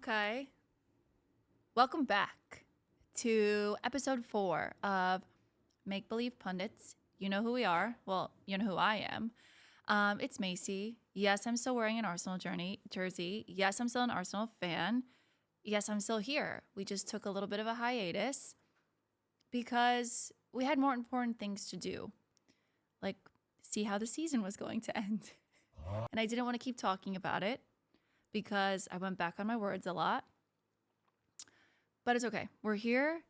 Okay. Welcome back to episode 4 of Make Believe Pundits. You know who we are. Well, you know who I am. It's Macy. Yes, I'm still wearing an Arsenal jersey. Yes, I'm still an Arsenal fan. Yes, I'm still here. We just took a little bit of a hiatus because we had more important things to do, like see how the season was going to end. And I didn't want to keep talking about it because I went back on my words a lot. But it's okay. We're here.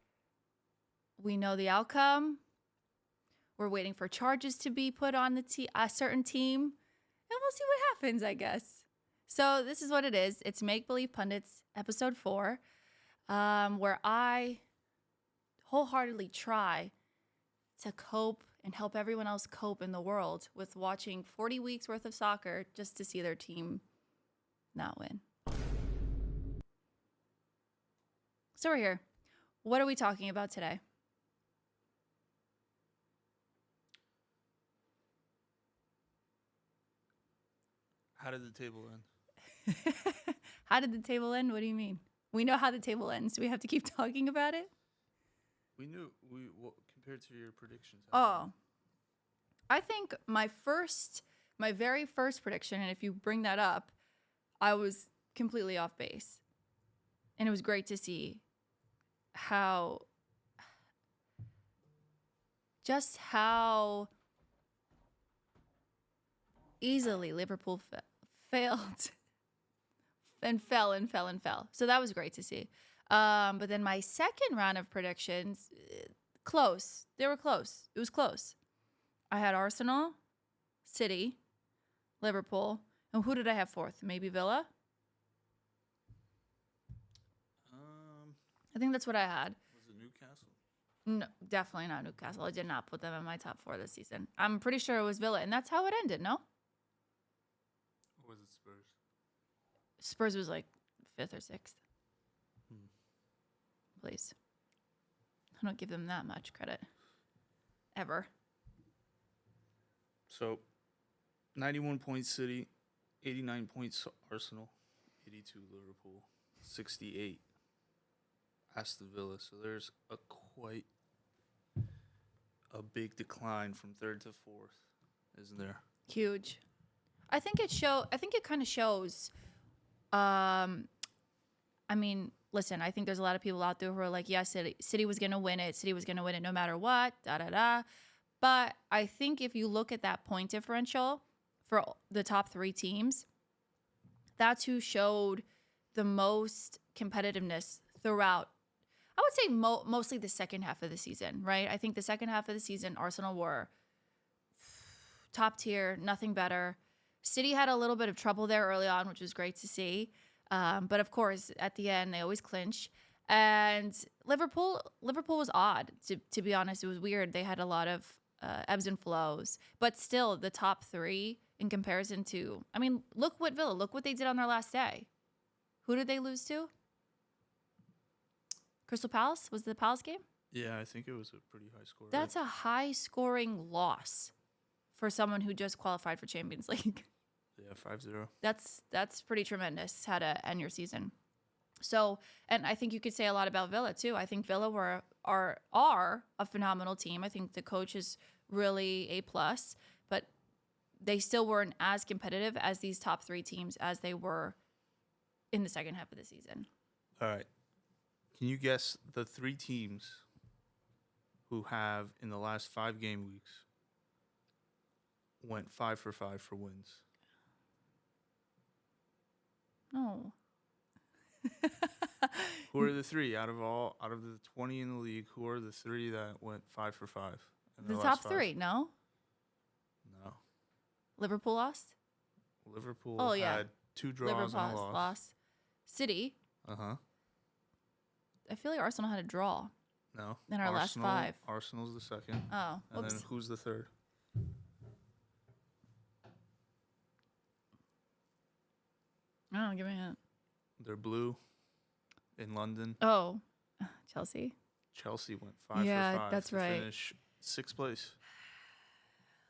We know the outcome. We're waiting for charges to be put on a certain team. And we'll see what happens, I guess. So this is what it is. It's Make Believe Pundits, episode 4, where I wholeheartedly try to cope and help everyone else cope in the world with watching 40 weeks worth of soccer just to see their team not win. So we're here. What are we talking about today? How did the table end? How did the table end? What do you mean? We know how the table ends. Do we have to keep talking about it? We knew compared to your predictions. Oh, I think my very first prediction, and if you bring that up, I was completely off base. And it was great to see how easily Liverpool failed and fell. So that was great to see. But then my second round of predictions, close. They were close. It was close. I had Arsenal, City, Liverpool, and who did I have fourth? Maybe Villa? I think that's what I had. Was it Newcastle? No, definitely not Newcastle. I did not put them in my top 4 this season. I'm pretty sure it was Villa, and that's how it ended, no? Or was it Spurs? Spurs was like 5th or 6th. Please. I don't give them that much credit. Ever. So, 91 points City, 89 points Arsenal, 82 Liverpool, 68 Aston Villa. So there's quite a big decline from 3rd to 4th, isn't there? Huge. I think it kind of shows. Listen, I think there's a lot of people out there who are like, yes, City was going to win it. City was going to win it no matter what, da-da-da. But I think if you look at that point differential for the top 3 teams, that's who showed the most competitiveness throughout. I would say mostly the second half of the season, right? I think the second half of the season, Arsenal were top tier, nothing better. City had a little bit of trouble there early on, which was great to see. But of course, at the end, they always clinch. And Liverpool was odd, to be honest. It was weird. They had a lot of ebbs and flows. But still, the top 3 in comparison to... I mean, look what they did on their last day. Who did they lose to? Crystal Palace? Was it the Palace game? Yeah, I think it was a pretty high score. That's a high-scoring loss for someone who just qualified for Champions League. Yeah, 5-0. That's pretty tremendous how to end your season. So, and I think you could say a lot about Villa too. I think Villa are a phenomenal team. I think the coach is really A+, but they still weren't as competitive as these top 3 teams as they were in the second half of the season. All right. Can you guess the 3 teams who have, in the last 5 game weeks, went 5 for 5 for wins? No. Who are the 3 out of the 20 in the league? Who are the 3 that went 5 for 5? The top 3, no? No. Liverpool lost? Liverpool had 2 draws and a loss. City? Uh-huh. I feel like Arsenal had a draw. No. In our last 5. Arsenal's the second. Oh, and whoops. then who's the 3rd? Oh, give me a hint. They're blue in London. Oh, Chelsea. Chelsea went 5 for 5. Yeah, that's right. Finish 6th place.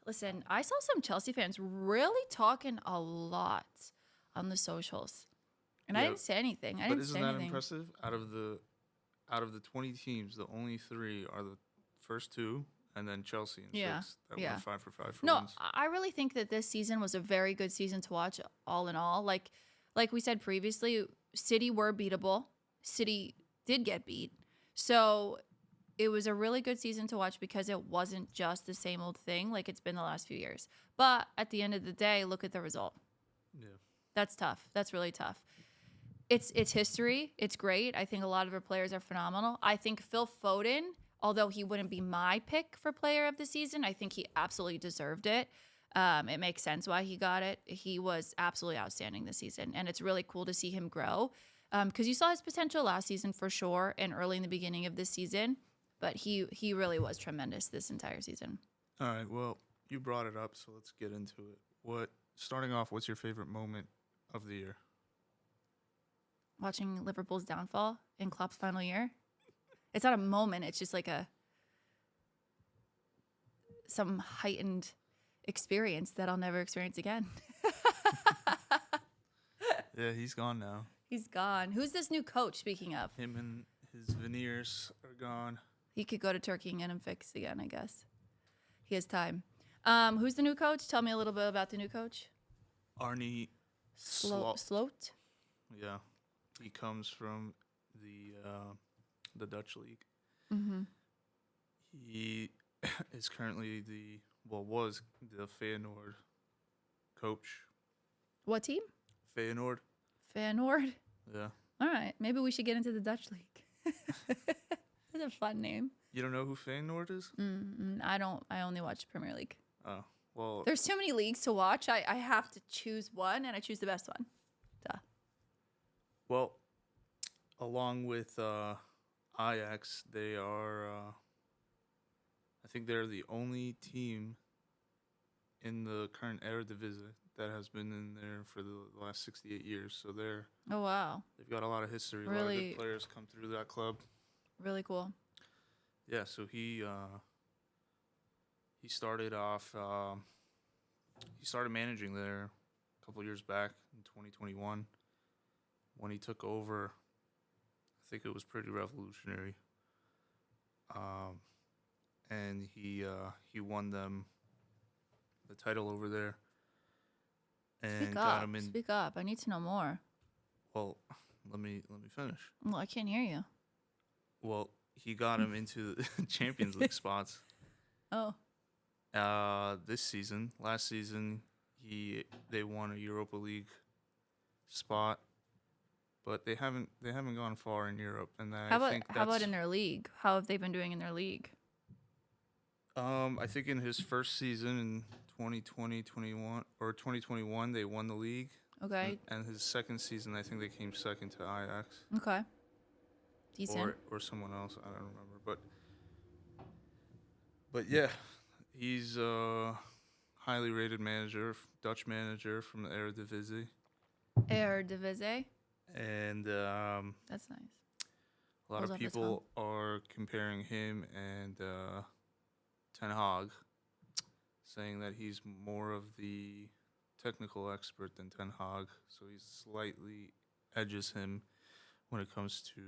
Listen, I saw some Chelsea fans really talking a lot on the socials. And I Yeah, didn't say anything. I but didn't say isn't that anything. impressive? Out of the 20 teams, the only three are the first two, and then Chelsea in Yeah. sixth that Yeah. went 5 for 5 for No, wins. I really think that this season was a very good season to watch all in all. Like we said previously, City were beatable. City did get beat. So it was a really good season to watch because it wasn't just the same old thing like it's been the last few years. But at the end of the day, look at the result. Yeah. That's tough. That's really tough. It's history. It's great. I think a lot of our players are phenomenal. I think Phil Foden, although he wouldn't be my pick for player of the season, I think he absolutely deserved it. It makes sense why he got it. He was absolutely outstanding this season, and it's really cool to see him grow. Because you saw his potential last season for sure, and early in the beginning of this season, but he really was tremendous this entire season. All right. Well, you brought it up, so let's get into it. Starting off, what's your favorite moment of the year? Watching Liverpool's downfall in Klopp's final year, it's not a moment. It's just like some heightened experience that I'll never experience again. Yeah, he's gone now. He's gone. Who's this new coach? Speaking of, Him and his veneers are gone. he could go to Turkey and get him fixed again. I guess he has time. Who's the new coach? Tell me a little bit about the new coach. Arnie Slot. Sloat. Yeah, he comes from the Dutch league. Mm-hmm. He is currently was the Feyenoord coach. What team? Feyenoord. Feyenoord. Yeah. All right, maybe we should get into the Dutch league. That's a fun name. You don't know who Feyenoord is? I don't. I only watch Premier League. Oh, well. There's too many leagues to watch. I have to choose one, and I choose the best one. Duh. Well, along with Ajax, they are. I think they're the only team in the current Eredivisie that has been in there for the last 68 years. So Oh wow, they've got a lot of history. A lot of Really- good players come through that club. really cool. Yeah, so he started off. He started managing there a couple years back in 2021. When he took over, I think it was pretty revolutionary. And he won them the title over there, and Speak got up. him in. Speak up. I need to know more. Well, let me finish. Well, I can't hear you. Well, he got him into the Champions League spots. Oh, This season, last season, they won a Europa League spot, but they haven't gone far in Europe. And how about in their league? How have they been doing in their league? I think in his first season in 2021, they won the league. Okay. And his second season, I think they came second to Ajax. Okay. Decent. Or someone else, I don't remember. But yeah, he's a highly rated manager, Dutch manager from the Eredivisie. Eredivisie. And That's nice. a lot Rolls of off the people are comparing him and Ten Hag, saying that he's more of the technical expert than Ten Hag, so he slightly edges him when it comes to.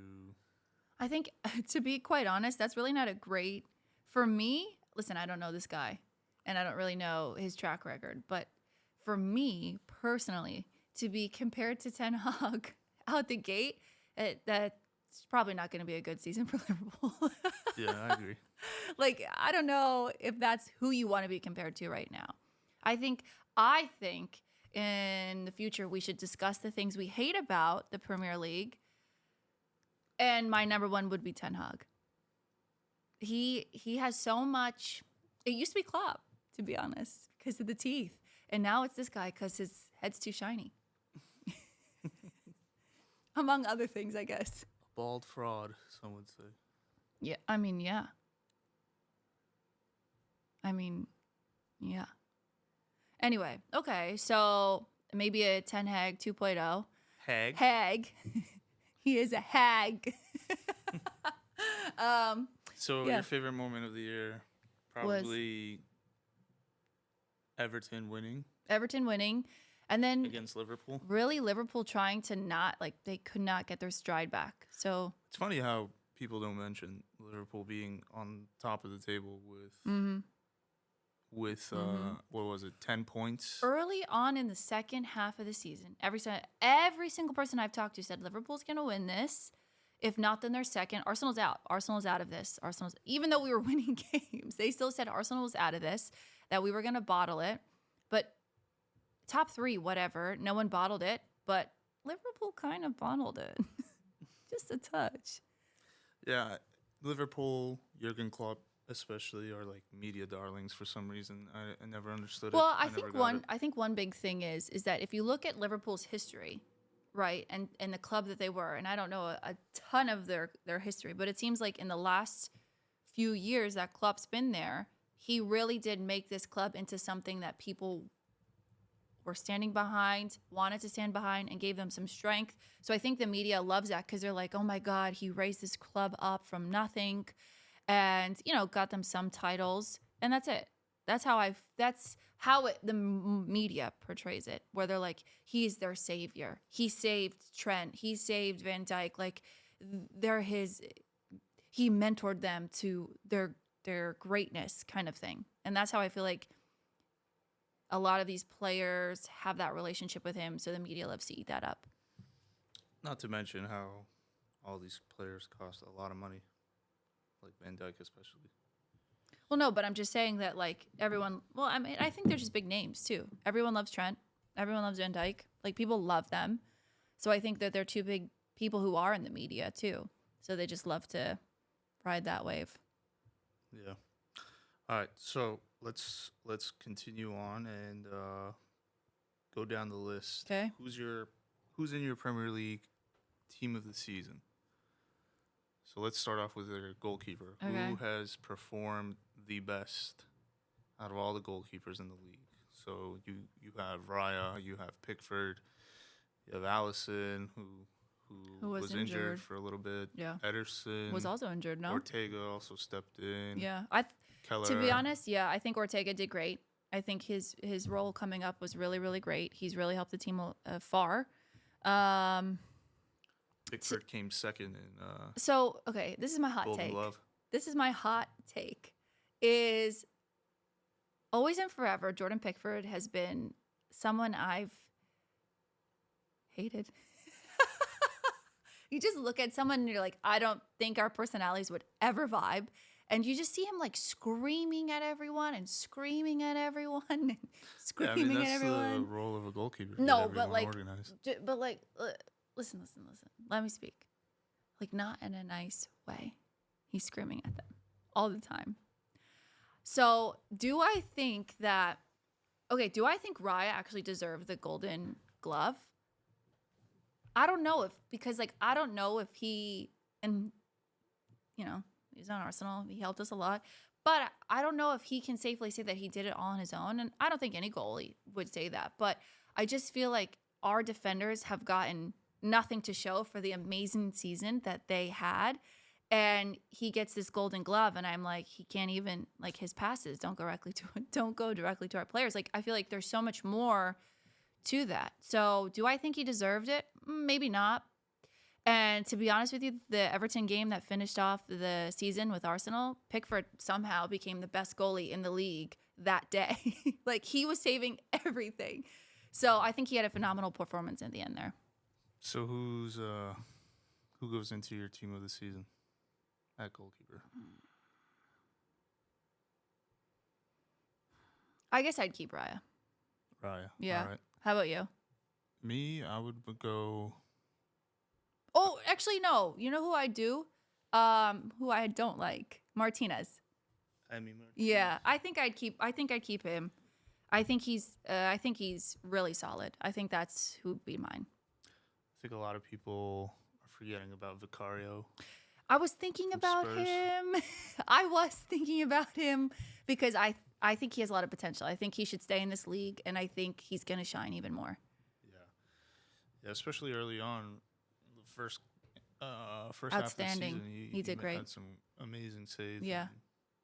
I think, to be quite honest, that's really not a great. For me, listen, I don't know this guy, and I don't really know his track record, but for me personally, to be compared to Ten Hag out the gate, that's probably not going to be a good season for Liverpool. Yeah, I agree. Like, I don't know if that's who you want to be compared to right now. I think in the future we should discuss the things we hate about the Premier League. And my number one would be Ten Hag. He has so much. It used to be Klopp, to be honest, because of the teeth. And now it's this guy because his head's too shiny. Among other things, I guess. Bald fraud, some would say. Yeah, I mean, yeah. Anyway, okay, so maybe a Ten Hag 2.0. Hag. Hag. He is a hag. So yeah. your favorite moment of the year, probably Everton winning. Everton winning. And then against Liverpool. really Liverpool trying to not like they could not get their stride back. So It's funny how people don't mention Liverpool being on top of the table mhm, with mhm. what was it, 10 points? Early on in the second half of the season, every single person I've talked to said Liverpool's going to win this. If not, then they're second. Arsenal's out. Arsenal's out of this. Arsenal's even though we were winning games, they still said Arsenal was out of this, that we were going to bottle it. But top 3, whatever. No one bottled it, but Liverpool kind of bottled it. Just a touch. Yeah, Liverpool, Jurgen Klopp especially are like media darlings for some reason. I never understood Well, it. I never think got one it. I think one big thing is that if you look at Liverpool's history, right, and the club that they were, and I don't know a ton of their history, but it seems like in the last few years that Klopp's been there, he really did make this club into something that people were standing behind, wanted to stand behind, and gave them some strength. So I think the media loves that because they're like, oh my God, he raised this club up from nothing and, got them some titles. And that's it. That's how media portrays it, where they're like, he's their savior. He saved Trent. He saved Van Dijk. Like, he mentored them to their greatness kind of thing. And that's how I feel like a lot of these players have that relationship with him, so the media loves to eat that up. Not to mention how all these players cost a lot of money, like Van Dijk especially. Well, no, but I'm just saying that like everyone. Well, I mean, I think they're just big names too. Everyone loves Trent. Everyone loves Van Dijk. Like people love them, so I think that they're two big people who are in the media too. So they just love to ride that wave. Yeah. All right, so let's continue on and go down the list. Okay. Who's in your Premier League team of the season? So let's start off with their goalkeeper. Okay. Who has performed the best out of all the goalkeepers in the league? So you have Raya, you have Pickford, you have Allison, who was was injured. for a little bit. Yeah. Ederson Was also injured. No. Ortega also stepped in. Yeah. Keller. To be honest, yeah, I think Ortega did great. I think his role coming up was really, really great. He's really helped the team far. Pickford came second in So, okay, this is my hot Golden take. Glove. This is my hot take. Is always and forever, Jordan Pickford has been someone I've hated. You just look at someone and you're like, I don't think our personalities would ever vibe. And you just see him like screaming at everyone and screaming at everyone and screaming that's at everyone. the role of a goalkeeper. to No, get but everyone like, organized. listen. Let me speak. Like, not in a nice way. He's screaming at them all the time. So, do I think Raya actually deserved the Golden Glove? I don't know because I don't know if he, and, he's on Arsenal. He helped us a lot. But I don't know if he can safely say that he did it all on his own. And I don't think any goalie would say that. But I just feel like our defenders have gotten nothing to show for the amazing season that they had. And he gets this Golden Glove, and I'm like, he can't even, like, his passes don't go directly to our players. Like, I feel like there's so much more to that. So do I think he deserved it? Maybe not. And to be honest with you, the Everton game that finished off the season with Arsenal, Pickford somehow became the best goalie in the league that day. Like, he was saving everything. So I think he had a phenomenal performance in the end there. So who goes into your team of the season at goalkeeper? I guess I'd keep Raya. Raya. Yeah. All right. How about you? Me, I would go. Oh, actually, no. You know who I do? Who I don't like? Martinez. Martinez. Yeah, I think I'd keep him. I think he's really solid. I think that's who'd be mine. I think a lot of people are forgetting about Vicario. I was thinking about Spurs. him. I was thinking about him because I think he has a lot of potential. I think he should stay in this league, and I think he's going to shine even more. Yeah, especially early on, the first half of the Outstanding. season, He did great. Had some amazing saves. Yeah.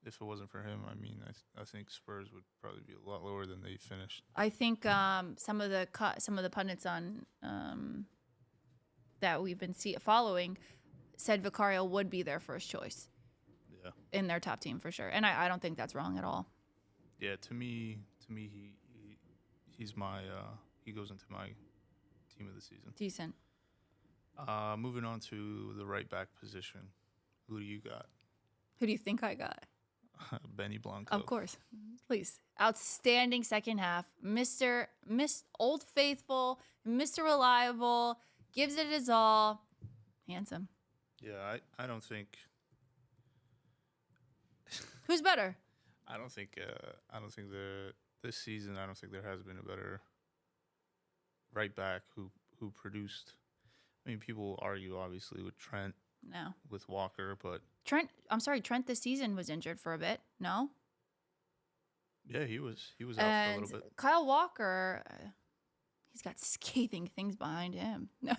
if it wasn't for him, I mean, I think Spurs would probably be a lot lower than they finished. I think some of the pundits on that we've been following said Vicario would be their first choice Yeah. in their top team for sure, and I don't think that's wrong at all. Yeah, to me, he's my he goes into my team of the season. Decent. Moving on to the right back position, who do you got? Who do you think I got? Benny Blanco. Of course, please. Outstanding second half, Mr. Old Faithful, Mr. Reliable, gives it his all. Handsome. Yeah, I don't think Who's better? I don't think this season I don't think there has been a better right back who produced. I mean, people will argue obviously with Trent, No. with Walker, but Trent this season was injured for a bit. No? yeah, he was out for a And little bit. Kyle Walker, he's got scathing things behind him. No.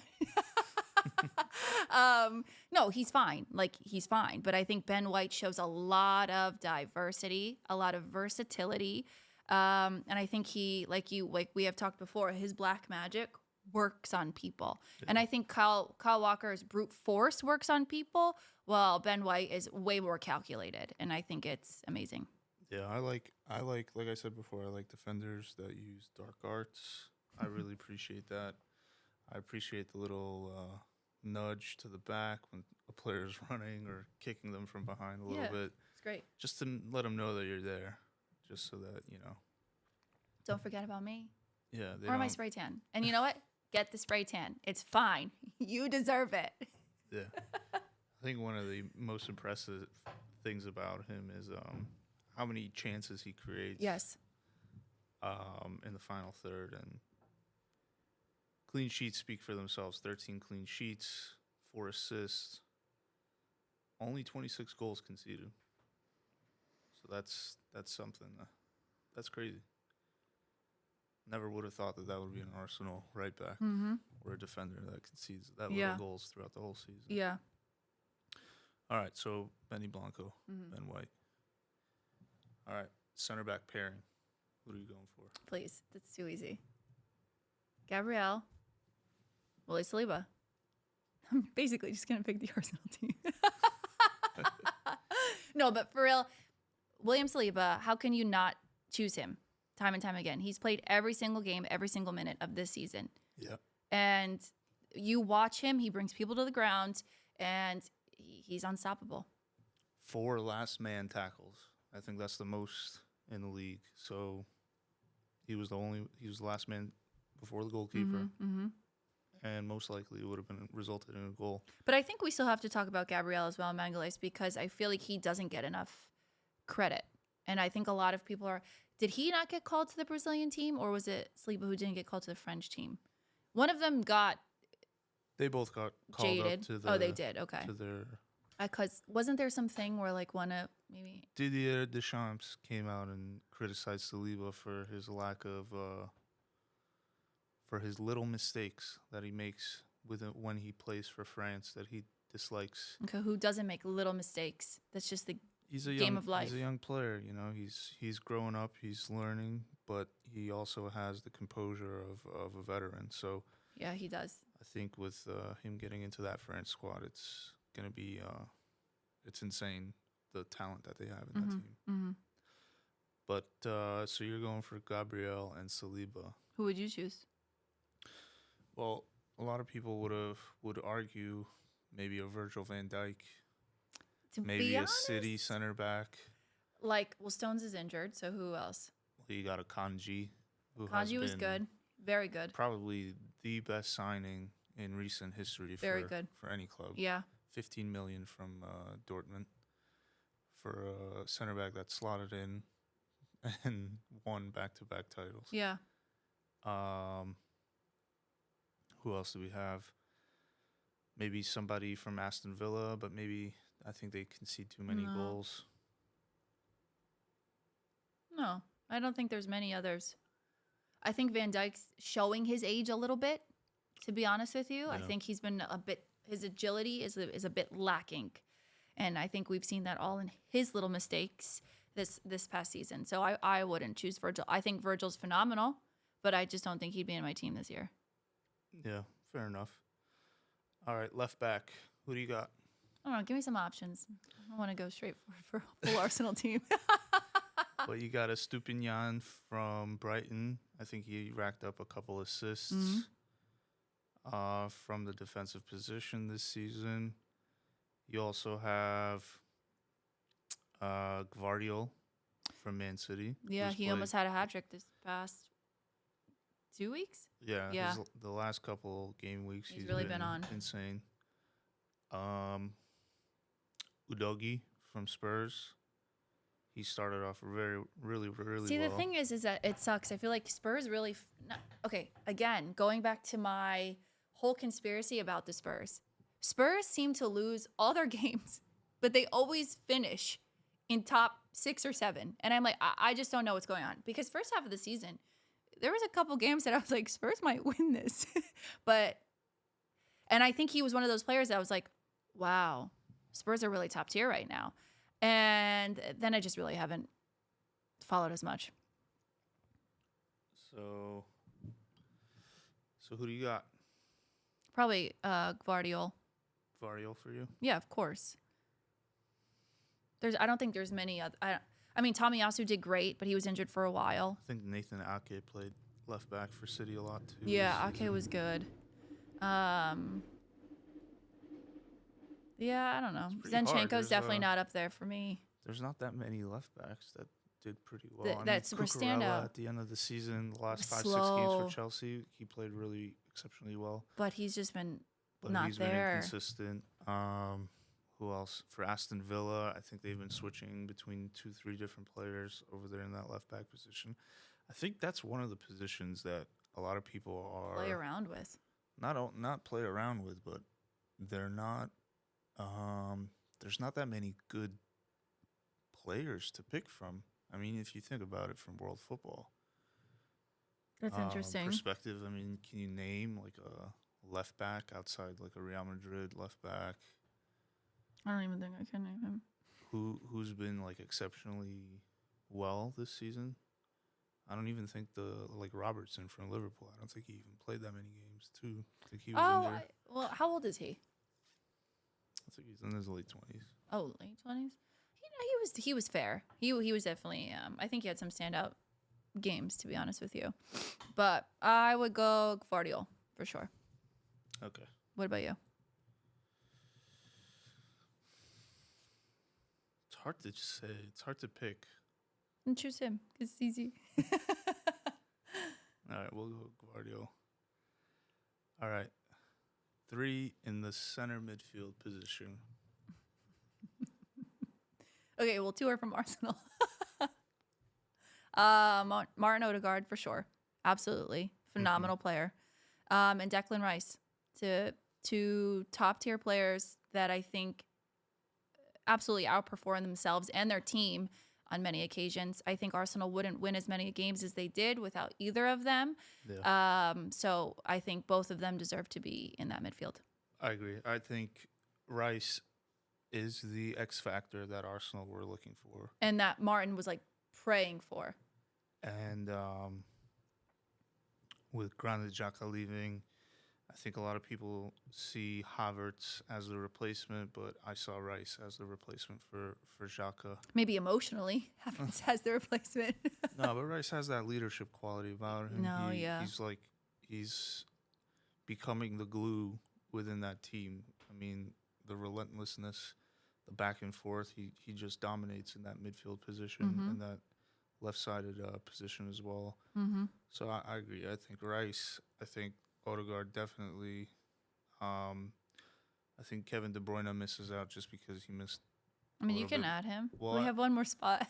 No, he's fine. Like, he's fine. But I think Ben White shows a lot of diversity, a lot of versatility. And I think he, like we have talked before, his black magic works on people. Yeah. And I think Kyle Walker's brute force works on people, while Ben White is way more calculated. And I think it's amazing. Yeah, I like I said before, I like defenders that use dark arts. I really appreciate that. I appreciate the little nudge to the back when a player is running or kicking them from behind a little Yeah. bit, It's great. just to let them know that you're there, just so that Don't forget about me. Yeah, they Or my don't- spray tan. And you know what? Get the spray tan. It's fine. You deserve it. Yeah, I think one of the most impressive things about him is how many chances he creates. Yes. In the final third, and clean sheets speak for themselves. 13 clean sheets, 4 assists, only 26 goals conceded. So that's something. That's crazy. Never would have thought that would be an Arsenal right back Mm-hmm. or a defender that concedes that Yeah. little goals throughout the whole season. Yeah. All right, so Benny Blanco, Mhm. Ben White. All right, center back pairing. What are you going for? Please. That's too easy. Gabrielle. Willie Saliba. I'm basically just going to pick the Arsenal team. No, but for real, William Saliba, how can you not choose him time and time again? He's played every single game, every single minute of this season. Yeah. And you watch him, he brings people to the ground, and he's unstoppable. 4 last man tackles. I think that's the most in the league. So he was the last man before the goalkeeper, Mm-hmm. and most likely it would have been resulted in a goal. But I think we still have to talk about Gabriel as well, Mangales, because I feel like he doesn't get enough credit. And I think a lot of people are. Did he not get called to the Brazilian team, or was it Saliba who didn't get called to the French team? One of them got They both got called jaded. up to the. Oh, they did. Okay. To their. Because wasn't there something where like one of maybe Didier Deschamps came out and criticized Saliba for his lack of. For his little mistakes that he makes when he plays for France that he dislikes. okay, who doesn't make little mistakes? That's just the He's a Game young, of life. He's a young player, He's growing up. He's learning, but he also has the composure of a veteran. So yeah, he does. I think with him getting into that France squad, it's gonna be it's insane the talent that they have in that team. Mm-hmm. But so you're going for Gabriel and Saliba. Who would you choose? Well, a lot of people would argue maybe a Virgil van Dijk, To maybe be a honest, City center back. like, well, Stones is injured, so who else? Well, you got a Kanji, who has Kanji was been good, very good. probably the best signing in recent history Very for good. for any club. Yeah, 15 million from Dortmund for a center back that slotted in and won back-to-back titles. yeah. Who else do we have? Maybe somebody from Aston Villa, but maybe I think they concede too many No. goals. No, I don't think there's many others. I think Van Dijk's showing his age a little bit. To be honest with you, I Yeah. think he's been his agility is a bit lacking, And I think we've seen that all in his little mistakes this past season. So I wouldn't choose Virgil. I think Virgil's phenomenal, but I just don't think he'd be in my team this year. Yeah, fair enough. All right, left back. Who do you got? I don't know. Give me some options. I don't want to go straight for a full Arsenal team. Well, you got a Stupinian from Brighton. I think he racked up a couple assists from the defensive position this season. You also have Gvardiol from Man City. Yeah, who's he played- almost had a hat trick this past 2 weeks. Yeah, Yeah. the last couple game weeks He's really been on. insane. Udogi from Spurs. He started off really See, well. the thing is that it sucks. I feel like Spurs really. Okay, again, going back to my whole conspiracy about the Spurs. Spurs seem to lose all their games, but they always finish in top 6 or 7. And I'm like, I just don't know what's going on. Because first half of the season, there was a couple games that I was like, Spurs might win this. And I think he was one of those players that I was like, wow, Spurs are really top tier right now. And then I just really haven't followed as much. So who do you got? Probably Gvardiol. Gvardiol for you? Yeah, of course. I don't think there's many other. I mean, Tomiyasu did great, but he was injured for a while. I think Nathan Ake played left back for City a lot too. Yeah, Ake was good. Yeah, I don't know. pretty hard. Zinchenko's There's, definitely not up there for me. There's not that many left backs that did pretty well. That's super Cucurella standout. at the end of the season, the last 5-6 games Slow. for Chelsea, he played really exceptionally well. But he's just been But not he's there. been inconsistent. Who else? For Aston Villa, I think they've been switching between 2-3 different players over there in that left back position. I think that's one of the positions that a lot of people are Play around with. not play around with, but they're not. There's not that many good players to pick from. I mean, if you think about it from world football That's interesting. perspective, I mean, can you name like a left back outside like a Real Madrid left back I don't even think I can name him. who's been like exceptionally well this season? I don't even think like Robertson from Liverpool. I don't think he even played that many games too. I think he was injured. Well, how old is he? I think he's in his late 20s. Oh, late 20s. He was fair. He was definitely. I think he had some standout games, to be honest with you. But I would go Gvardiol for sure. Okay. What about you? It's hard to say. It's hard to pick. And choose him because it's easy. All right, we'll go Gvardiol. All right. 3 in the center midfield position. Okay, well, 2 are from Arsenal. Martin Odegaard for sure. Absolutely. Phenomenal player. And Declan Rice. Two top tier players that I think absolutely outperform themselves and their team on many occasions. I think Arsenal wouldn't win as many games as they did without either of them. Yeah. So I think both of them deserve to be in that midfield. I agree. I think Rice is the X factor that Arsenal were looking for. And that Martin was like praying for. And with Granit Xhaka leaving, I think a lot of people see Havertz as the replacement, but I saw Rice as the replacement for Xhaka. Maybe emotionally, Havertz has the replacement. No, but Rice has that leadership quality about him. No, yeah. He's becoming the glue within that team. I mean, the relentlessness, the back and forth, he just dominates in that midfield position and that left-sided position as well. Mm-hmm. So I agree. I think Rice, I think Odegaard definitely. I think Kevin De Bruyne misses out just because he missed. I mean, you little can bit. add him. Well, We have one more spot.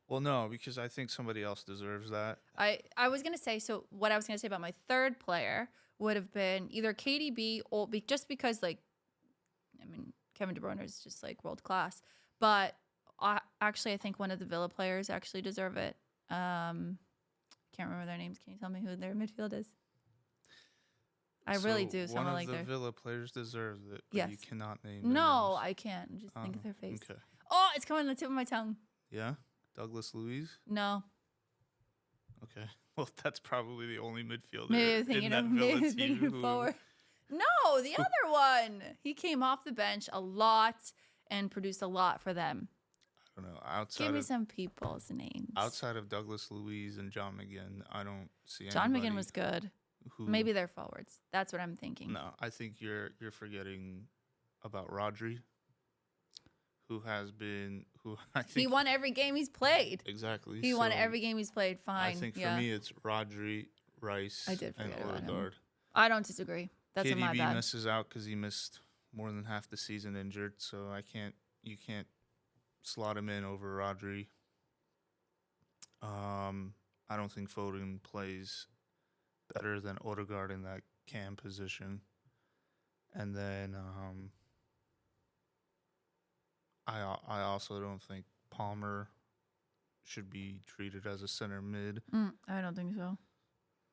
Well, no, because I think somebody else deserves that. I was going to say, so what I was going to say about my third player would have been either KDB or just because, like, I mean, Kevin De Bruyne is just, like, world class. But I think one of the Villa players actually deserve it. Can't remember their names. Can you tell me who their midfield is? I really So do. one Someone of like the their. Villa players deserves it, but you Yes. cannot name their No, names. I can't. Just think of their face. Okay. Oh, it's coming on the tip of my tongue. Yeah? Douglas Luiz? No. Okay. Well, that's probably the only midfielder Maybe I'm in thinking that of Villa maybe team thinking of who forward. No, the other one. He came off the bench a lot and produced a lot for them. I don't know. Give me some people's names. Outside of Douglas Luiz and John McGinn, I don't see John anybody McGinn was good. who Maybe they're forwards. That's what I'm thinking. No, I think you're forgetting about Rodri, who I think He won every game he's played. exactly. He won so every game he's played. Fine. I think for yeah. me it's Rodri, Rice, I did and forget about him. Odegaard. I don't disagree. That's my KDB bad. misses out because he missed more than half the season injured, so you can't slot him in over Rodri. I don't think Foden plays better than Odegaard in that cam position. And then I also don't think Palmer should be treated as a center mid. I don't think so.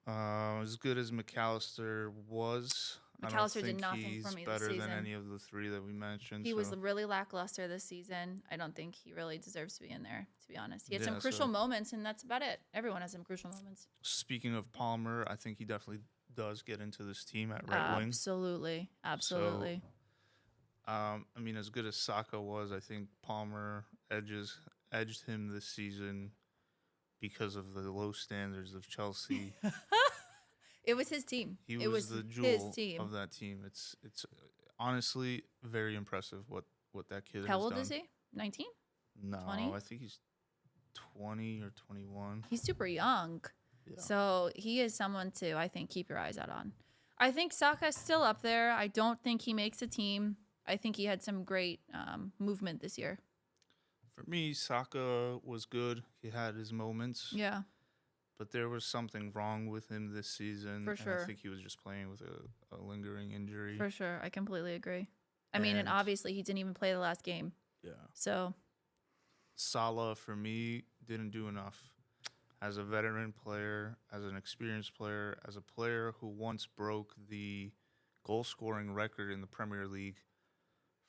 As good as McAllister was, I don't McAllister did think nothing he's for me this better than season. any of the three that we mentioned. He was so- really lackluster this season. I don't think he really deserves to be in there, to be honest. He had some Yeah, crucial so- moments, and that's about it. Everyone has some crucial moments. Speaking of Palmer, I think he definitely does get into this team at right wing. Absolutely. Absolutely. I mean, as good as Saka was, I think Palmer edged him this season because of the low standards of Chelsea. It was his team. He it was the his jewel team. of that team. It's honestly very impressive what that kid How has old done. is he? 19? No, 20? I think he's 20 or 21. He's super young. Yeah. So he is someone to, I think, keep your eyes out on. I think Saka's still up there. I don't think he makes a team. I think he had some great movement this year. For me, Saka was good. He had his moments. Yeah. But there was something wrong with him this season. For and sure. I think he was just playing with a lingering injury. For sure. I completely agree. I mean, and And- obviously he didn't even play the last game. Yeah. So, Salah, for me, didn't do enough. As a veteran player, as an experienced player, as a player who once broke the goal-scoring record in the Premier League,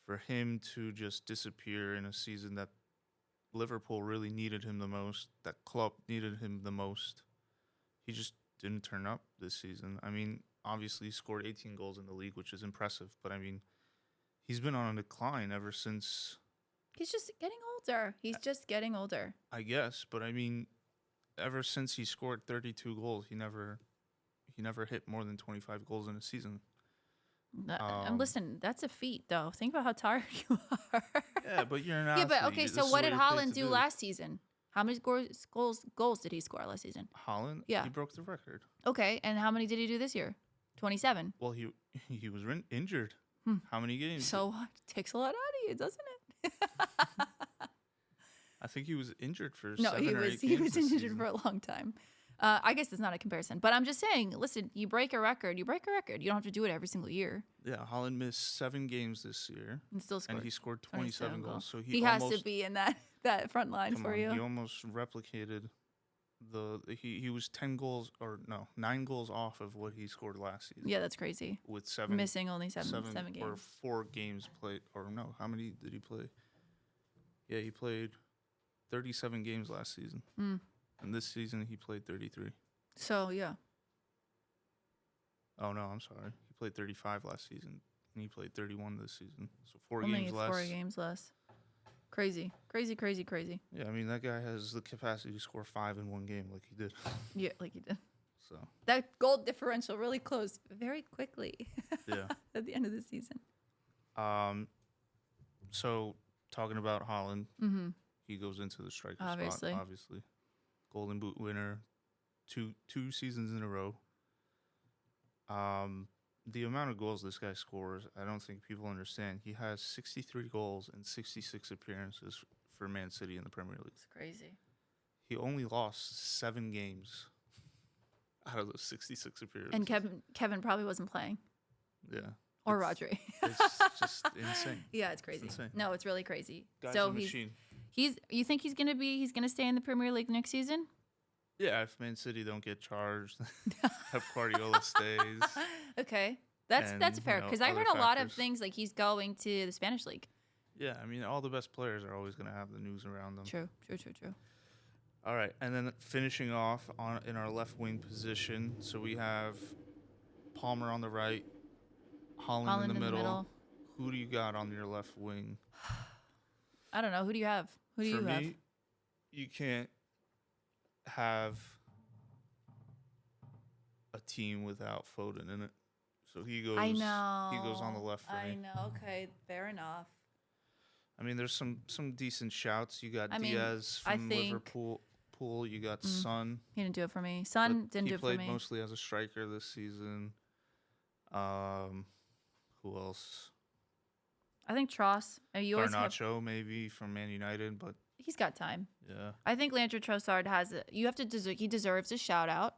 for him to just disappear in a season that Liverpool really needed him the most, that Klopp needed him the most, he just didn't turn up this season. I mean, obviously he scored 18 goals in the league, which is impressive, but I mean, he's been on a decline ever since, he's just getting older. He's just getting older. I guess, but I mean, ever since he scored 32 goals, he never hit more than 25 goals in a season. I'm listening. That's a feat, though. Think about how tired you are. Yeah, but you're an Yeah, athlete. but okay. This So is what did you're paid Haaland to do last season? How many goals did he score last season? Haaland? Yeah. He broke the record. Okay, and how many did he do this year? 27. Well, he was injured. Hmm. How many games? So what? Takes a lot out of you, doesn't it? I think he was injured for No, 7 or 8 he games was this injured season. for a long time. I guess it's not a comparison, but I'm just saying. Listen, you break a record. You break a record. You don't have to do it every single year Yeah, Haaland missed 7 games this year, and still score. and he scored 27 goals. So He almost, has to be in that front line come for on, you. He almost replicated he was 9 goals off of what he scored last season. Yeah, that's crazy. With 7 Missing only seven or games. 4 games played, or no, how many did he play? Yeah, he played 37 games last season, Mm. and this season he played 33. So yeah, Oh no, I'm sorry, he played 35 last season, and he played 31 this season. So 4 only games less. 4 games less. Crazy, crazy, crazy, crazy. Yeah, I mean that guy has the capacity to score 5 in one game, like he did. Yeah, like you did. So That goal differential really closed very quickly yeah. at the end of the season. So talking about Haaland, Mm-hmm. he goes into the striker Obviously. spot. Obviously, Golden Boot winner, two seasons in a row. The amount of goals this guy scores, I don't think people understand. He has 63 goals and 66 appearances for Man City in the Premier League. It's crazy. He only lost 7 games out of those 66 appearances. And Kevin probably wasn't playing, yeah, or It's- Rodri. it's just insane. Yeah, it's crazy. insane. No, it's really crazy. Guy's so a machine. you think he's gonna stay in the Premier League next season? Yeah, if Man City don't get charged, Pep Guardiola stays, Okay. That's and fair because I other heard a lot of factors. things like he's going to the Spanish league. Yeah, I mean, all the best players are always going to have the news around them. True, true, true, true. All right, and then finishing off on in our left wing position, so we have Palmer on the right, Holland Holland in in the the middle. middle. Who do you got on your left wing? I don't know. Who do you have? Who do For you have? me, you can't have a team without Foden in it. So he goes. I know. He goes on the left for I me. know. Okay, fair enough. I mean, there's some decent shouts. You got I mean, Diaz I from think- Liverpool. You got Mm. Son. He didn't do it for me. Son but didn't do he it for played me. mostly as a striker this season. Who else? I think Tross. You always have, Garnacho maybe from Man United, but he's got time. yeah, I think Landry Trossard has it. You have to he deserves a shout out.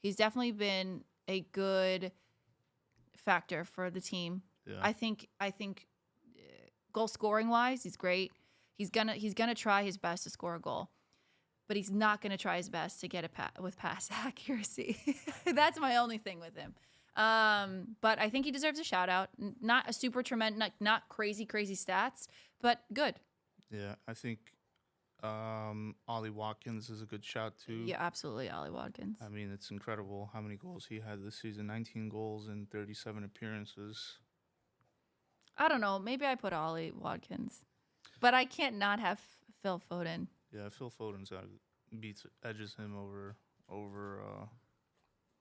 He's definitely been a good factor for the team. yeah. I think goal scoring wise, he's great. He's gonna try his best to score a goal, but he's not gonna try his best to get with pass accuracy. That's my only thing with him. But I think he deserves a shout out. Not a super tremendous, not crazy stats, but good. Yeah, I think Ollie Watkins is a good shout too. Yeah, absolutely, Ollie Watkins. I mean, it's incredible how many goals he had this season. 19 goals in 37 appearances. I don't know. Maybe I put Ollie Watkins, but I can't not have Phil Foden. Yeah, Phil Foden's got edges him over.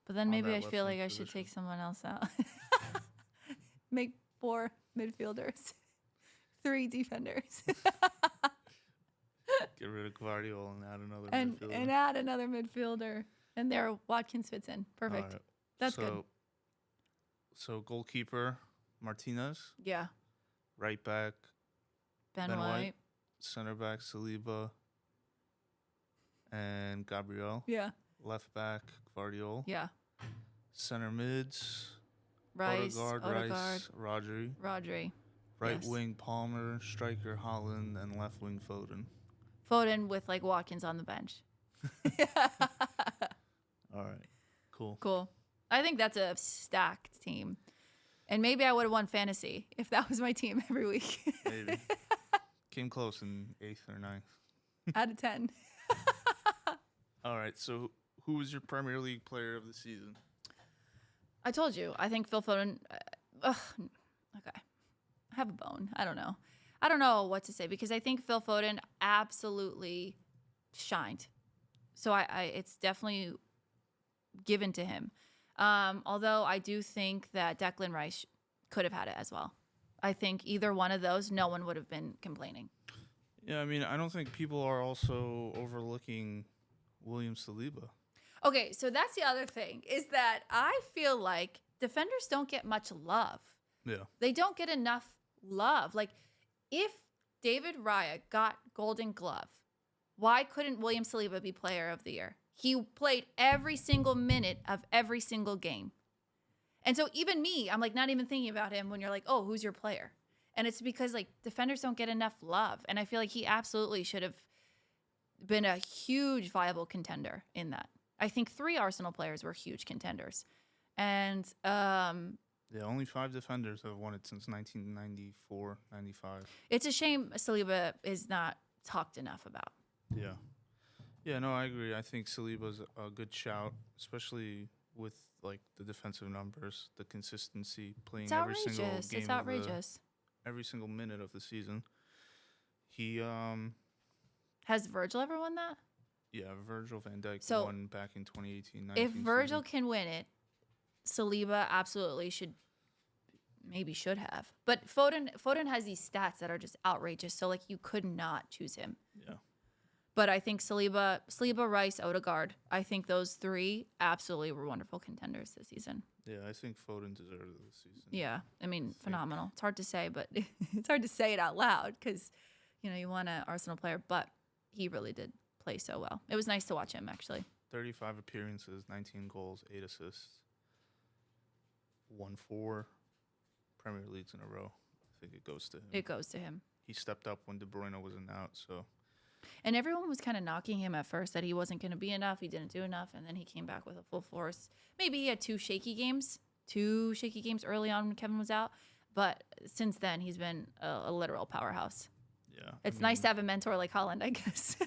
But then On maybe that I left feel wing like I should position. take someone else out. Make 4 midfielders, 3 defenders, Get rid of Guardiola and add another and midfielder. add another midfielder. And there, Watkins fits in. Perfect. All right. That's good. So goalkeeper Martinez, Yeah. right back, Ben, Ben White. White. center back Saliba, and Gabriel. Yeah. Left back Guardiola. Yeah. Center mids Rice. Odegaard, Rice, Rodri. Rodri. Right Yes. wing Palmer, striker Holland, and left wing Foden. Foden with like Watkins on the bench. All right, cool. Cool. I think that's a stacked team. And maybe I would have won fantasy if that was my team every week. Maybe came close in 8th or 9th. Out of 10. All right, so who was your Premier League player of the season? I told you. I think Phil Foden. Okay. I have a bone. I don't know. I don't know what to say because I think Phil Foden absolutely shined. So it's definitely given to him. Although I do think that Declan Rice could have had it as well. I think either one of those, no one would have been complaining. Yeah, I mean, I don't think people are also overlooking William Saliba. Okay, so that's the other thing is that I feel like defenders don't get much love. Yeah. They don't get enough love. Like, if David Raya got Golden Glove, why couldn't William Saliba be Player of the Year? He played every single minute of every single game. And so even me, I'm like not even thinking about him when you're like, oh, who's your player? And it's because like defenders don't get enough love. And I feel like he absolutely should have been a huge viable contender in that. I think 3 Arsenal players were huge contenders. And Yeah, only 5 defenders have won it since 1994, 95. it's a shame Saliba is not talked enough about. Yeah. Yeah, no, I agree. I think Saliba's a good shout, especially with like the defensive numbers, the consistency, playing It's every single outrageous. game It's of outrageous. every single minute of the season. He Has Virgil ever won that? yeah, Virgil van Dijk So, won back in 2018-19 If Virgil season. can win it, Saliba absolutely should have. But Foden has these stats that are just outrageous. So like you could not choose him. Yeah. But I think Saliba, Rice, Odegaard, I think those 3 absolutely were wonderful contenders this season. Yeah, I think Foden deserved it this season. Yeah. I mean, phenomenal. It's hard to say, but it's hard to say it out loud because, you want an Arsenal player, but he really did play so well. It was nice to watch him, actually. 35 appearances, 19 goals, 8 assists. Won 4 Premier Leagues in a row. I think it goes to him. It goes to him. He stepped up when De Bruyne wasn't out, so And everyone was kind of knocking him at first that he wasn't going to be enough. He didn't do enough. And then he came back with a full force. Maybe he had two shaky games early on when Kevin was out. But since then, he's been a literal powerhouse. Yeah. It's nice to have a mentor like Holland, I guess.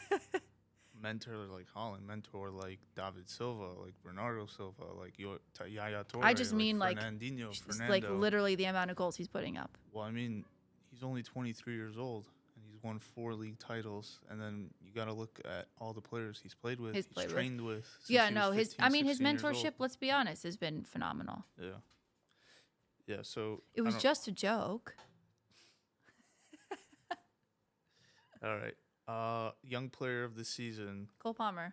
Mentor like Holland, mentor like David Silva, like Bernardo Silva, like Yaya Toure. I just mean like Fernando. literally the amount of goals he's putting up. Well, I mean, he's only 23 years old and he's won 4 league titles. And then you got to look at all the players he's played with, he's trained with. Yeah, no, his 16 mentorship, let's be honest, has been phenomenal. Yeah. Yeah, so it was just a joke. All right. Young player of the season. Cole Palmer.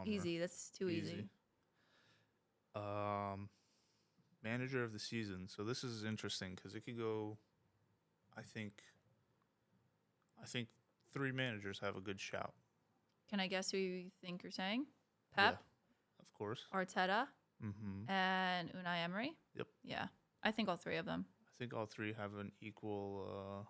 Easy. That's too easy. Manager of the season. So this is interesting because it could go. I think 3 managers have a good shout. Can I guess who you think you're saying? Pep. Yeah, of course. Arteta. Mm-hmm. And Unai Emery. Yep. Yeah, I think all 3 of them. I think all 3 have an equal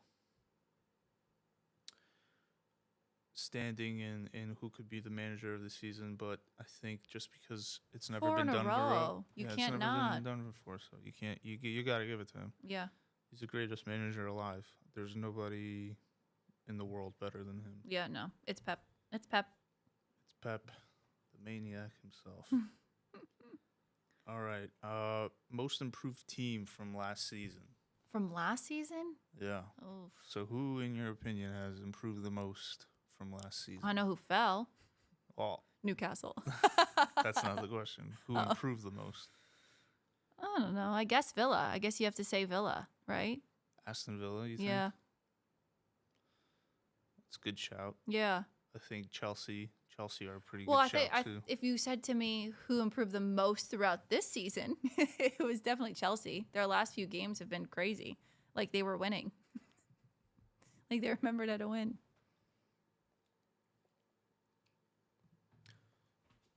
standing in who could be the manager of the season, but I think just because it's never 4 been in a done row. You it's can't never not. been done before, so you can't. You got to give it to him. Yeah. He's the greatest manager alive. There's nobody in the world better than him. Yeah, no, it's Pep. It's Pep. It's Pep, the maniac himself. All right. Most improved team from last season. From last season? Yeah. Oh. So who, in your opinion, has improved the most from last season? I know who fell. Well, Newcastle. That's not the question. Who improved the most? I don't know. I guess Villa. I guess you have to say Villa, right? Aston Villa, you think? Yeah. It's a good shout. Yeah. I think Chelsea are a pretty Well, good shout, too. if you said to me who improved the most throughout this season, it was definitely Chelsea. Their last few games have been crazy. Like, they were winning. Like, they remembered how to win.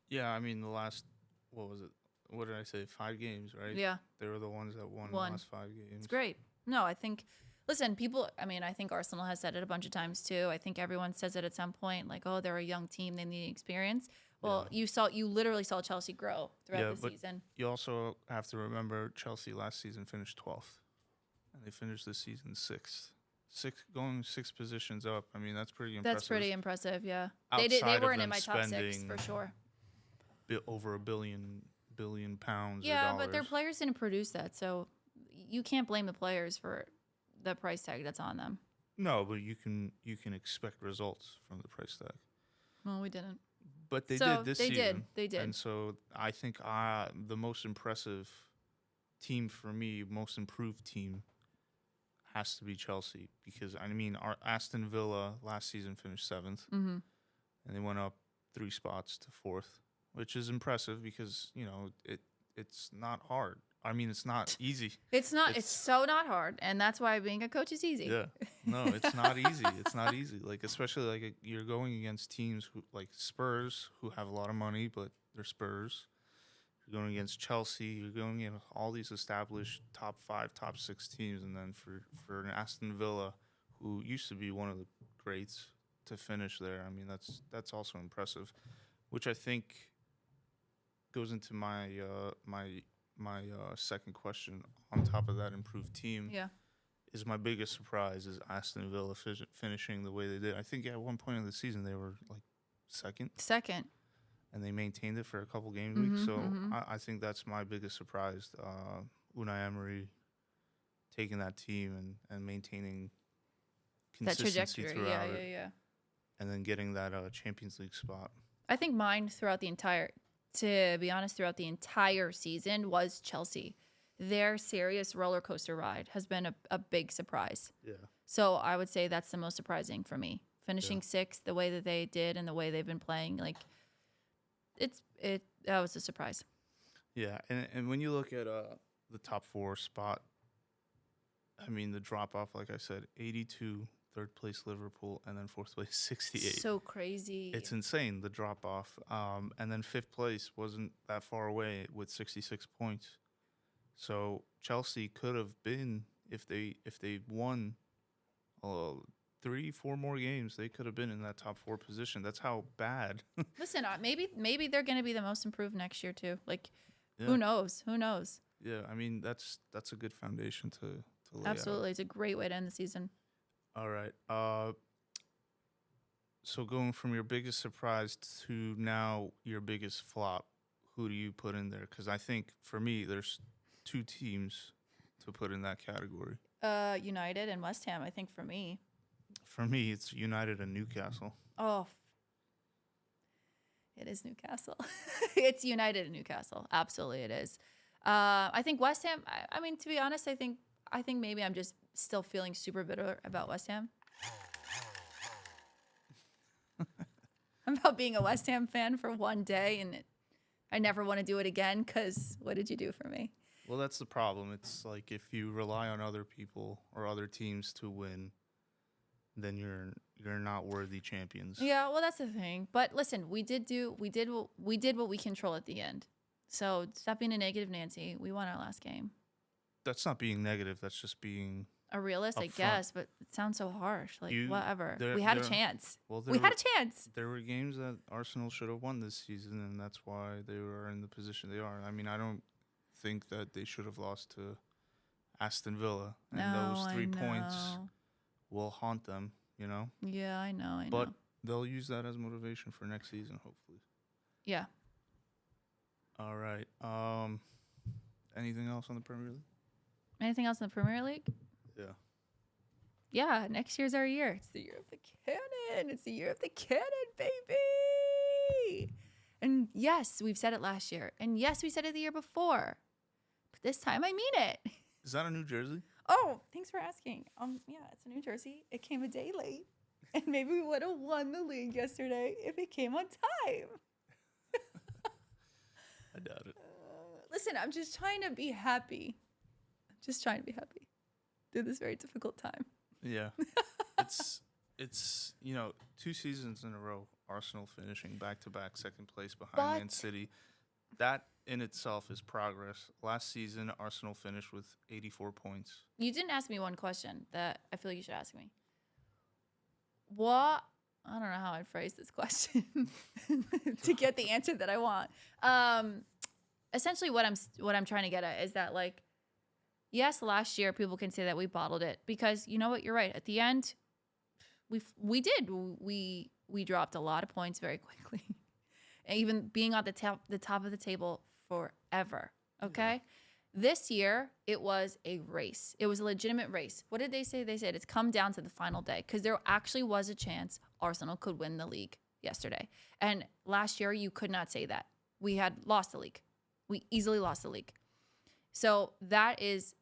Yeah, I mean, the last, what was it? What did I say? 5 games, right? Yeah. They were the ones that won the last 5 games. It's great. No, I think, listen, I think Arsenal has said it a bunch of times too. I think everyone says it at some point, like, oh, they're a young team, they need experience. Well, Yeah. you literally saw Chelsea grow throughout the season. You also have to remember Chelsea last season finished 12th, and they finished this season 6th. Going 6 positions up. I mean, that's pretty impressive. That's pretty impressive, yeah. Outside They of weren't in them my top 6 spending for sure. Over $1 billion pounds. Yeah, or dollars. but their players didn't produce that, so you can't blame the players for the price tag that's on them. No, but you can expect results from the price tag. Well, we didn't. But they did this season. They did. And so I think the most impressive team for me, most improved team, has to be Chelsea. Because, I mean, our Aston Villa last season finished 7th. Mm-hmm. And they went up 3 spots to 4th, which is impressive because, it's not hard. I mean, it's not easy. It's so not hard. And that's why being a coach is easy. Yeah. No, it's not easy. It's not easy. Like, especially like you're going against teams like Spurs, who have a lot of money, but they're Spurs. You're going against Chelsea. You're going against all these established top 5, top 6 teams. And then for an Aston Villa, who used to be one of the greats, to finish there, I mean, that's also impressive, which I think goes into my second question. On top of that improved team, is my biggest surprise is Aston Villa finishing the way they did. I think at one point in the season they were like second, and they maintained it for a couple game weeks. So I think that's my biggest surprise. Unai Emery taking that team and maintaining consistency that trajectory. throughout Yeah. and then getting that Champions League spot. I think mine throughout the entire season was Chelsea. Their serious roller coaster ride has been a big surprise. Yeah. So I would say that's the most surprising for me. Finishing 6th, the way that they did and the way they've been playing, like that was a surprise. Yeah, and when you look at the top 4 spot, I mean the drop off, like I said, 82, third place Liverpool, and then 4th place 68. So crazy. It's insane, the drop off. And then 5th place wasn't that far away with 66 points. So Chelsea could have been, if they won 3-4 more games, they could have been in that top 4 position. That's how bad. Listen, maybe they're going to be the most improved next year too. Like, Yeah. who knows? Who knows? Yeah, I mean that's a good foundation to lay out. Absolutely, it's a great way to end the season. All right. So going from your biggest surprise to now your biggest flop, who do you put in there? Because I think for me, there's 2 teams to put in that category. United and West Ham. I think for me. For me, it's United and Newcastle. Oh, it is Newcastle. It's United and Newcastle. Absolutely, it is. I think West Ham. I mean, to be honest, I think maybe I'm just still feeling super bitter about West Ham. About being a West Ham fan for one day, and I never want to do it again. Because what did you do for me? Well, that's the problem. It's like if you rely on other people or other teams to win, then you're not worthy champions. Yeah, well, that's the thing. But listen, we did what we control at the end. So stop being a negative Nancy. We won our last game. That's not being negative. That's just being A realist, I Upfront. guess, but it sounds so harsh. Like, whatever. there- We had a there- chance. well. We had a chance. There were games that Arsenal should have won this season, and that's why they were in the position they are. I mean, I don't think that they should have lost to Aston Villa, and No, those I 3 points know. will haunt them. You know, Yeah, I know. but they'll use that as motivation for next season, hopefully. Yeah. All right. Anything else on the Premier League? Anything else in the Premier League? Yeah. Yeah, next year's our year. It's the year of the cannon. It's the year of the cannon, baby. And yes, we've said it last year. And yes, we said it the year before. But this time I mean it. Is that a New Jersey? Oh, thanks for asking. Yeah, it's a New Jersey. It came a day late. And maybe we would have won the league yesterday if it came on time. I doubt it. Listen, I'm just trying to be happy. I'm just trying to be happy through this very difficult time. Yeah. it's 2 seasons in a row, Arsenal finishing back-to-back second place behind Man But- City. That in itself is progress. Last season, Arsenal finished with 84 points. You didn't ask me one question that I feel like you should ask me. What? I don't know how I'd phrase this question to get the answer that I want. Essentially, what I'm trying to get at is that, like, yes, last year people can say that we bottled it because you know what, you're right. At the end, we dropped a lot of points very quickly, and even being on the top of the table forever. Okay. This year, it was a race. It was a legitimate race. What did they say? They said it's come down to the final day because there actually was a chance Arsenal could win the league yesterday. And last year, you could not say that. We had lost the league. We easily lost the league. So that is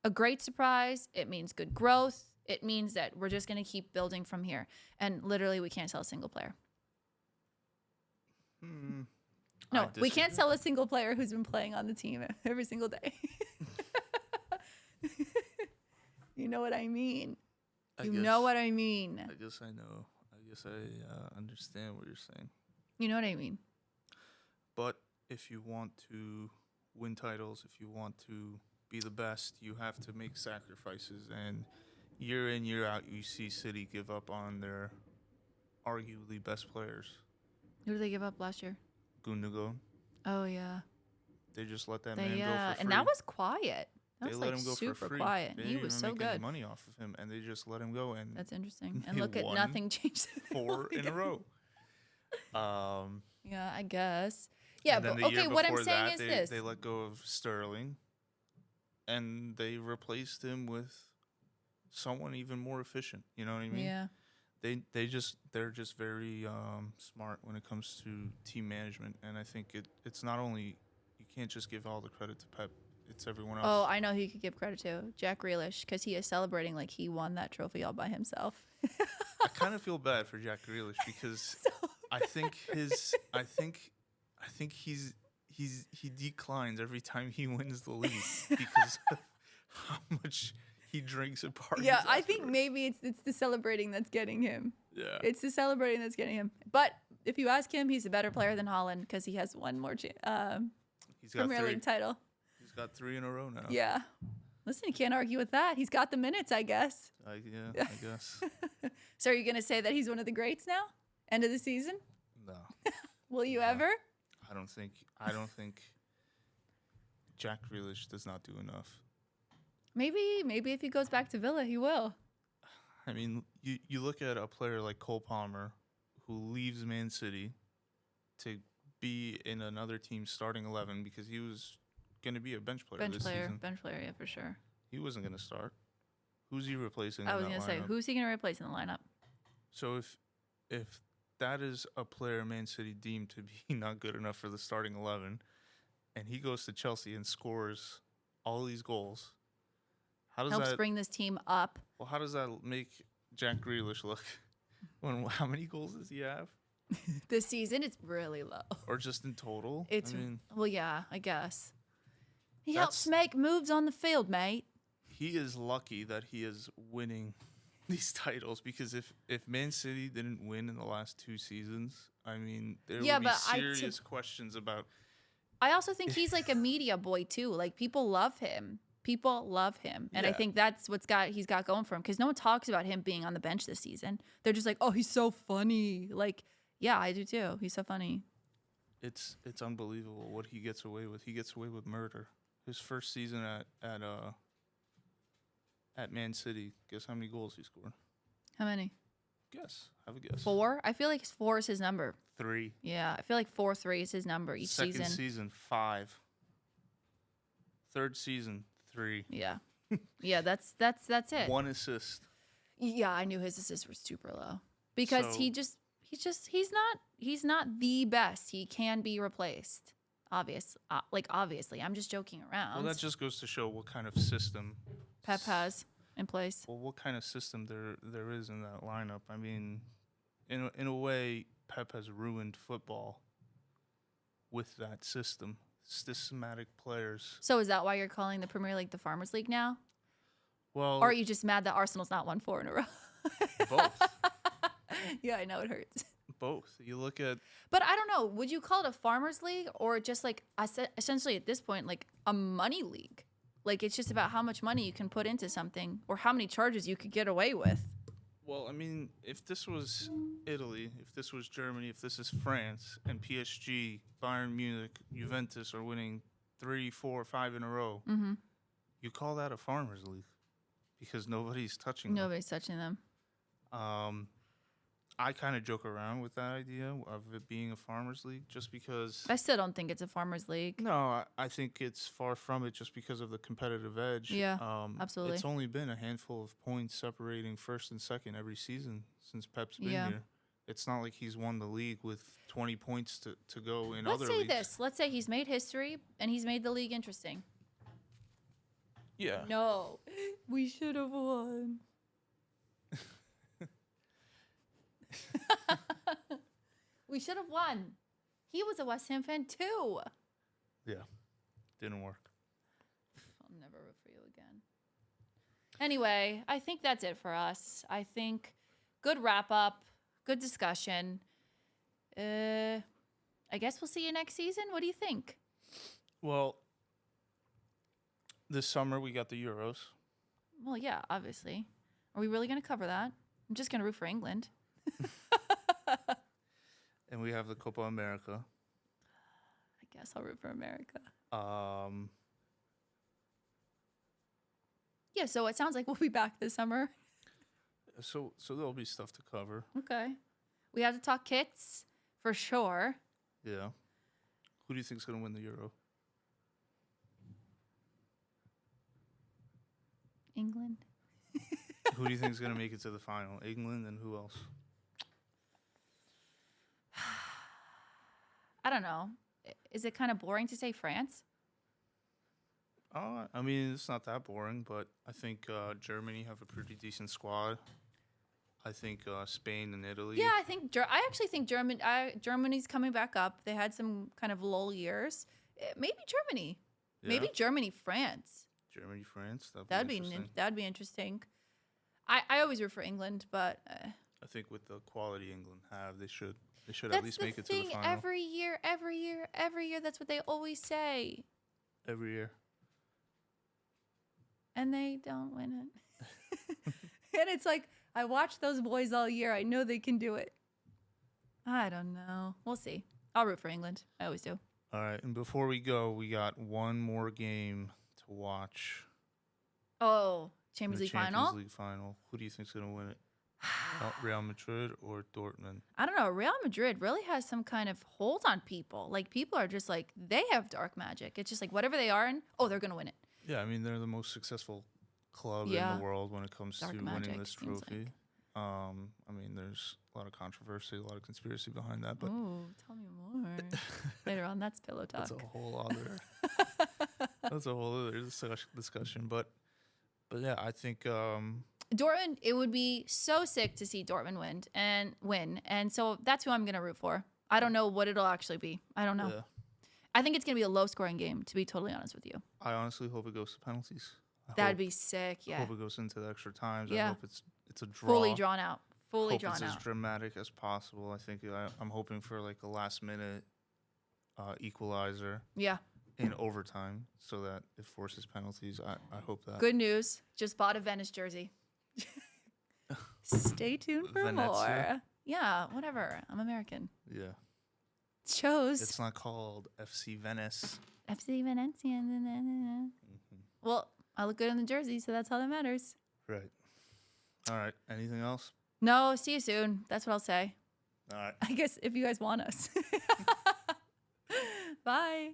a great surprise. It means good growth. It means that we're just going to keep building from here. And literally, we can't sell a single player. No, I we can't disagree. sell a single player who's been playing on the team every single day. You know what I mean? You know what I mean. I guess I know. I guess I understand what you're saying. You know what I mean? But if you want to win titles, if you want to be the best, you have to make sacrifices. And year in, year out, you see City give up on their arguably best players. Who did they give up last year? Gundogan. Oh, yeah. They just let that They, man go for free. and that was quiet. That They was let like him go super for free. quiet. They He didn't was even so make any good. money off of him, and they just let him go. And That's interesting. And they look at won nothing changed. 4 in a row. Yeah, I guess. Yeah, and then but the year okay, what I'm before saying that, is they, this. They let go of Sterling, and they replaced him with someone even more efficient. You know what I mean? Yeah. They're just very smart when it comes to team management, and I think it's not only, you can't just give all the credit to Pep. It's everyone else. Oh, I know who you could give credit to. Jack Grealish, because he is celebrating like he won that trophy all by himself. I kind of feel bad for Jack Grealish because I think he declines every time he wins the league because of how much he drinks at parties. Yeah, I think afterwards. maybe it's the celebrating that's getting him. Yeah. It's the celebrating that's getting him. But if you ask him, he's a better player than Holland because he has one more He's got Premier 3. League title. He's got 3 in a row now. Yeah. Listen, you can't argue with that. He's got the minutes, I guess. Yeah, I guess. So are you going to say that he's one of the greats now? End of the season? No, Will you No. ever? I don't think Jack Grealish does not do enough. Maybe if he goes back to Villa, he will. I mean, you look at a player like Cole Palmer, who leaves Man City to be in another team's starting 11 because he was going to be a bench player this season. Bench player, yeah, for sure. He wasn't going to start. Who's he replacing? I was in that going to say, lineup? who's he going to replace in the lineup? So if that is a player Man City deemed to be not good enough for the starting 11, and he goes to Chelsea and scores all these goals, Helps bring this team up. Well, how does that make Jack Grealish look? How many goals does he have? This season, it's really low. Or just in total? Well, yeah, I guess. He helps make moves on the field, mate. He is lucky that he is winning these titles because if Man City didn't win in the last 2 seasons, I mean, there would be serious questions about. I also think he's like a media boy too. Like people love him. And I think that's he's got going for him because no one talks about him being on the bench this season. They're just like, oh, he's so funny. Like, yeah, I do too. He's so funny. It's unbelievable what he gets away with. He gets away with murder. His first season at Man City, guess how many goals he scored? How many? Guess. Have a guess. 4? I feel like 4 is his number. 3. Yeah, I feel like 4-3 is his number each season. Second season, 5. Third season, 3. Yeah. Yeah, that's it. 1 assist. Yeah, I knew his assist was super low because So- he's not the best. He can be replaced. Obviously, I'm just joking around. Well, that just goes to show what kind of system Pep has in place. Well, what kind of system there is in that lineup? I mean, in a way, Pep has ruined football with that system. Systematic players. So is that why you're calling the Premier League the Farmers League now? Well, Or are you just mad that Arsenal's not won 4 in a row? both. Yeah, I know it hurts. Both. You look at But I don't know. Would you call it a Farmers League or just like essentially at this point like a money league? Like it's just about how much money you can put into something or how many charges you could get away with. Well, I mean, if this was Italy, if this was Germany, if this is France, and PSG, Bayern Munich, Juventus are winning 3, 4, 5 in a row, you call that a farmers league because nobody's touching Nobody's touching them. them. I kind of joke around with that idea of it being a farmers league just because. I still don't think it's a Farmers League. No, I think it's far from it just because of the competitive edge. Yeah, absolutely. It's only been a handful of points separating first and second every season since Pep's been here. It's not like he's won the league with 20 points to go in other leagues. Let's say he's made history and he's made the league interesting. Yeah. No, we should have won. We should have won. He was a West Ham fan too. Yeah. Didn't work. I'll never root for you again. Anyway, I think that's it for us. I think good wrap up, good discussion. I guess we'll see you next season. What do you think? Well, this summer we got the Euros. Well, yeah, obviously. Are we really going to cover that? I'm just going to root for England. And we have the Copa America. I guess I'll root for America. Yeah, so it sounds like we'll be back this summer. So there'll be stuff to cover. Okay. We have to talk kits for sure. Yeah. Who do you think's going to win the Euro? England. Who do you think's going to make it to the final? England and who else? I don't know. Is it kind of boring to say France? I mean, it's not that boring, but I think Germany have a pretty decent squad. I think Spain and Italy. Yeah, I actually think Germany's coming back up. They had some kind of lull years. Maybe Germany. Yeah. Maybe Germany, France. Germany, France. That'd be interesting. I always root for England, but I think with the quality England have, they should at least make it to the final. Every year. That's what they always say. Every year. and they don't win it. And it's like, I watched those boys all year. I know they can do it. I don't know. We'll see. I'll root for England. I always do. All right, and before we go, we got one more game to watch. Oh, Champions The League Champions final? League final. Who do you think's gonna win it? Real Madrid or Dortmund? I don't know. Real Madrid really has some kind of hold on people. Like, people are just like, they have dark magic. It's just like, whatever they are in, oh, they're going to win it. Yeah, I mean they're the most successful club in Yeah. the world when it comes Dark to magic, winning this seems like. trophy. I mean, there's a lot of controversy, a lot of conspiracy behind that, but Ooh, tell me more. Later on, that's pillow talk. that's a whole other discussion. But yeah, I think Dortmund, it would be so sick to see Dortmund win. And so that's who I'm going to root for. I don't know what it'll actually be. I don't know. yeah, I think it's going to be a low scoring game, to be totally honest with you. I honestly hope it goes to penalties. That'd be sick. I Yeah. hope it goes into the extra times. Yeah. I hope it's a draw. Fully drawn out. Fully hope drawn it's as out. dramatic as possible. I think I'm hoping for like a last minute equalizer Yeah. in overtime so that it forces penalties. I hope that. Good news. Just bought a Venice jersey. Stay tuned for Venezia? more. Yeah, whatever. I'm American. Yeah. Chose It's not called FC Venice. FC Valencia. Well, I look good in the jersey, so that's all that matters. Right. All right. Anything else? No, see you soon. That's what I'll say. All right. I guess if you guys want us. Bye.